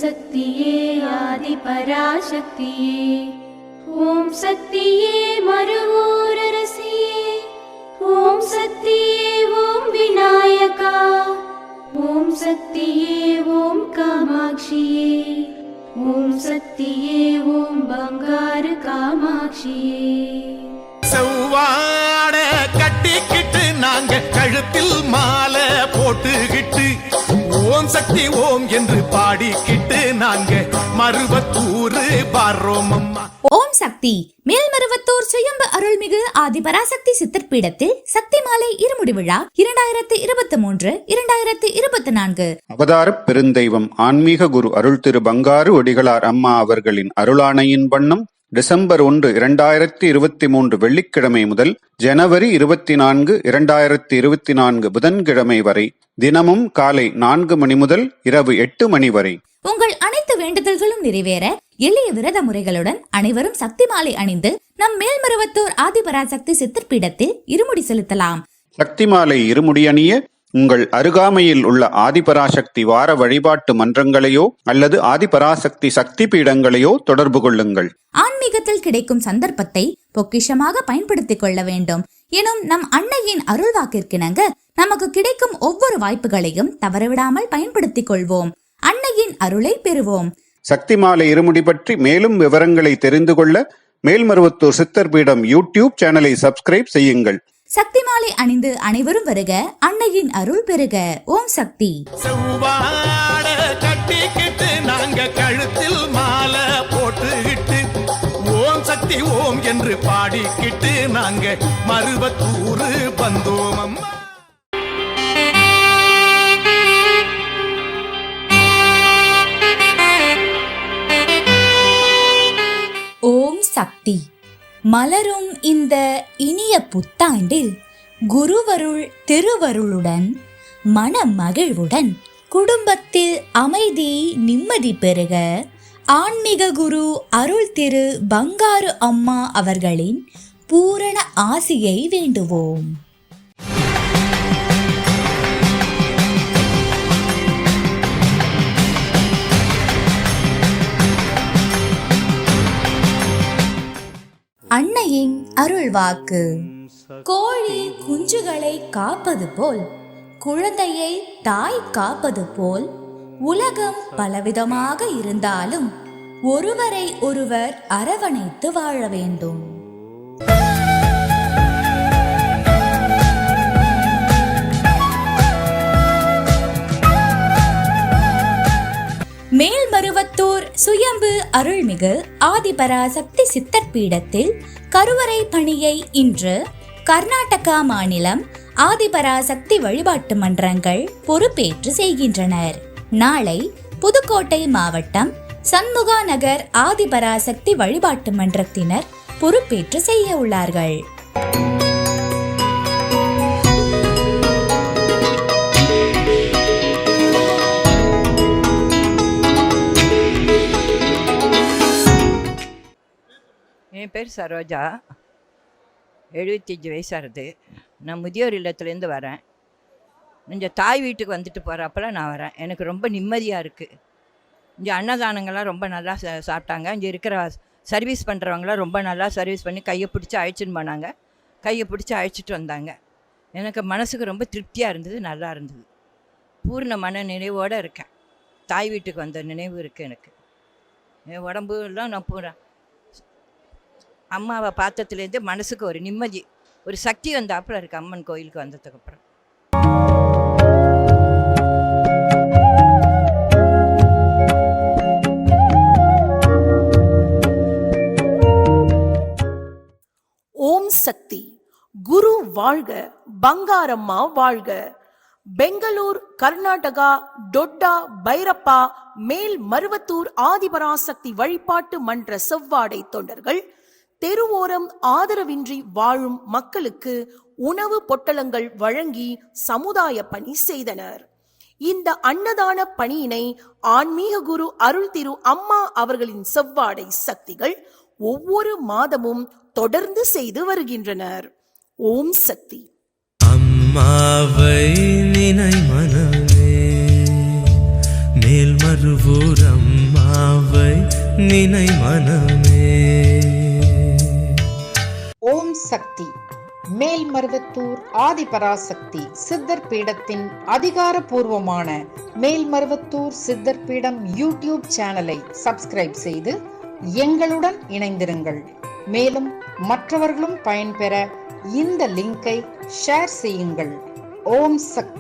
சக்தியே ஆதி பராசக்தியே, ஓம் சக்தியே மறுவோரரசியே, ஓம் சக்தியே ஓம் விநாயகா, ஓம் சக்தியே ஓம் காமாட்சியே, ஓம் சக்தியே ஓம் பங்காரு காமாட்சியே. செவ்வாட கட்டிக்கிட்டு நாங்க கழுத்தில் மாலை போட்டுக்கிட்டு ஓம் சக்தி ஓம் என்று பாடிக்கிட்டு நாங்க மருவத்தூர் பாரோம் அம்மா. ஓம் சக்தி மேல்மருவத்தூர் சுயம்பு அருள்மிகு ஆதிபராசக்தி சித்தர்பீடத்தில் சக்தி மாலை இருமுடி விழா 2023-2024. அவதார பெருந்தெய்வம் ஆன்மீக குரு அருள் திரு பங்காரு ஒடிகளார் அம்மா அவர்களின் அருளாணையின் வண்ணம் டிசம்பர் 1, 2023 வெள்ளிக்கிழமை முதல் ஜனவரி 24, 2024 புதன்கிழமை வரை தினமும் காலை 4 மணி முதல் இரவு 8 மணி வரை உங்கள் அனைத்து வேண்டுதல்களும் நிறைவேற எளிய விரத முறைகளுடன் அனைவரும் சக்தி மாலை அணிந்து நம் மேல்மருவத்தூர் ஆதிபராசக்தி சித்தர்பீடத்தில் இருமுடி செலுத்தலாம். சக்தி மாலை இருமுடி அணிய உங்கள் அருகாமையில் உள்ள ஆதிபராசக்தி வார வழிபாட்டு மன்றங்களையோ அல்லது ஆதிபராசக்தி சக்தி பீடங்களையோ தொடர்பு கொள்ளுங்கள். ஆன்மீகத்தில் கிடைக்கும் சந்தர்ப்பத்தை பொக்கிஷமாக பயன்படுத்திக் கொள்ள வேண்டும் எனும் நம் அன்னையின் அருள் வாக்கிற்கிணங்க நமக்கு கிடைக்கும் ஒவ்வொரு வாய்ப்புகளையும் தவறவிடாமல் பயன்படுத்திக் கொள்வோம். அன்னையின் அருளை பெறுவோம். சக்தி மாலை இருமுடி பற்றி மேலும் விவரங்களை தெரிந்து கொள்ள மேல்மருவத்தூர் சித்தர் பீடம் யூடியூப் சேனலை சப்ஸ்கிரைப் செய்யுங்கள். சக்தி மாலை அணிந்து அனைவரும் வருக, அன்னையின் அருள் பெறுக. ஓம் சக்தி. செவ்வாட கட்டிக்கிட்டு நாங்க கழுத்தில் மாலை போட்டுக்கிட்டு ஓம் சக்தி ஓம் என்று பாடிக்கிட்டு நாங்க மருவத்தூர் வந்தோம் அம்மா. ஓம் சக்தி. மலரும் இந்த இனிய புத்தாண்டில் குருவருள் திருவருளுடன் மன மகிழ்வுடன் குடும்பத்தில் அமைதி நிம்மதி பெறுக ஆன்மீக குரு அருள் திரு பங்காரு அம்மா அவர்களின் பூரண ஆசியை வேண்டுவோம். அன்னையின் அருள்வாக்கு. கோழி குஞ்சுகளை காப்பது போல், குழந்தையை தாய் காப்பது போல், உலகம் பலவிதமாக இருந்தாலும் ஒருவரை ஒருவர் அரவணைத்து வாழ வேண்டும். மேல்மருவத்தூர் சுயம்பு அருள்மிகு ஆதிபராசக்தி சித்தர்பீடத்தில் கருவறை பணியை இன்று கர்நாடகா மாநிலம் ஆதிபராசக்தி வழிபாட்டு மன்றங்கள் பொறுப்பேற்று செய்கின்றனர். நாளை புதுக்கோட்டை மாவட்டம் சண்முகா நகர் ஆதிபராசக்தி வழிபாட்டு மன்றத்தினர் பொறுப்பேற்று செய்ய உள்ளார்கள். என் பேர் சரோஜா, 75 வயசாகுது. நான் முதியோர் இல்லத்துலேருந்து வரேன். இங்கே தாய் வீட்டுக்கு வந்துட்டு போகிறப்பெல்லாம் நான் வரேன். எனக்கு ரொம்ப நிம்மதியாக இருக்குது. இங்கே அன்னதானங்கள்லாம் ரொம்ப நல்லா சாப்பிட்டாங்க. இங்கே இருக்கிற சர்வீஸ் பண்ணுறவங்களாம் ரொம்ப நல்லா சர்வீஸ் பண்ணி கையை பிடிச்சி அழைச்சின்னு போனாங்க. கையை பிடிச்சி அழைச்சிட்டு வந்தாங்க. எனக்கு மனசுக்கு ரொம்ப திருப்தியாக இருந்தது, நல்லா இருந்தது. பூர்ண மன நினைவோடு இருக்கேன். தாய் வீட்டுக்கு வந்த நினைவு இருக்குது எனக்கு. என் உடம்பு எல்லாம் நான் போகிறேன். அம்மாவை பார்த்ததுலேருந்து மனசுக்கு ஒரு நிம்மதி, ஒரு சக்தி வந்தாப்புல இருக்குது அம்மன் கோயிலுக்கு வந்ததுக்கப்புறம். ஓம் சக்தி. குரு வாழ்க, பங்காரம்மா வாழ்க. பெங்களூர், கர்நாடகா, டொட்டா, பைரப்பா, மேல் மருவத்தூர் ஆதிபராசக்தி வழிபாட்டு மன்ற செவ்வாடை தொண்டர்கள் தெருவோரம் ஆதரவின்றி வாழும் மக்களுக்கு உணவு பொட்டலங்கள் வழங்கி சமுதாய பணி செய்தனர். இந்த அன்னதான பணியினை ஆன்மீக குரு அருள் திரு அம்மா அவர்களின் செவ்வாடை சக்திகள் ஒவ்வொரு மாதமும் தொடர்ந்து செய்து வருகின்றனர். ஓம் சக்தி. அம்மாவை நினை மனமே, மேல்மருவூர் அம்மா நினை மனமே. ஓம் சக்தி மேல்மருவத்தூர் ஆதிபராசக்தி சித்தர் பீடத்தின் அதிகாரப்பூர்வமான மேல்மருவத்தூர் சித்தர் பீடம் யூடியூப் சேனலை சப்ஸ்கிரைப் செய்து எங்களுடன் இணைந்திருங்கள். மேலும் மற்றவர்களும் பயன்பெற இந்த லிங்கை ஷேர் செய்யுங்கள். ஓம் சக்தி.